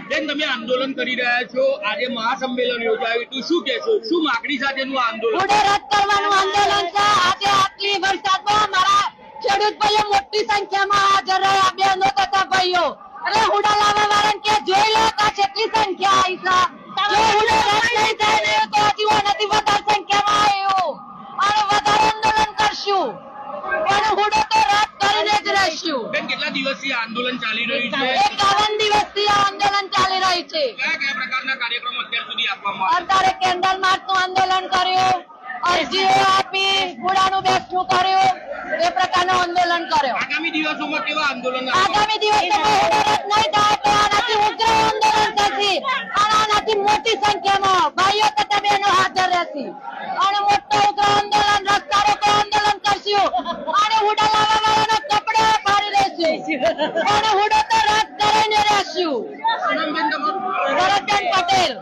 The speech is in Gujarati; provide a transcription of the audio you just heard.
બેન, તમે આંદોલન કરી રહ્યા છો, આજે મહાસંમેલન યોજાયું હતું, શું કહેશો? શું માગણી સાથેનું આંદોલન? હુડો રદ કરવાનું આંદોલન છે. આજે આટલી વરસાદમાં મારા ખેડૂત ભાઈઓ મોટી સંખ્યામાં હાજર રહ્યા, બહેનો તથા ભાઈઓ. અને હુડા લાવવા વાળાને કે જોઈ લો કે કેટલી સંખ્યા આવી છે. જો હુડો રદ નહીં થાય ને તો હજી આનાથી વધારે સંખ્યામાં આવ્યો અને વધારે આંદોલન કરશું, પણ હુડો તો રદ કરીને જ રહીશું. બેન, કેટલા દિવસથી આંદોલન ચાલી રહ્યું છે? 51 દિવસથી આ આંદોલન ચાલી રહ્યું છે. કયા કયા પ્રકારના કાર્યક્રમો અત્યાર સુધી આપવામાં અત્યારે કેન્ડલ માર્ચનું આંદોલન કર્યું, અરજીઓ આપી, હુડાનું બેસણું કર્યું, એ પ્રકારનું આંદોલન કર્યું. આગામી દિવસોમાં કેવા આંદોલન? આગામી દિવસોમાં હુડો રદ નહીં થાય તો આનાથી ઉગ્ર આંદોલન થશે અને આનાથી મોટી સંખ્યામાં ભાઈઓ તથા બહેનો હાજર રહેશે અને મોટો ઉગ્ર આંદોલન, રસ્તા રોકો આંદોલન કરશું અને હુડા લાવવા વાળાના કપડા ફાડી દેશું અને હુડો તો રદ કરીને રહેશું. ભરતબેન પટેલ.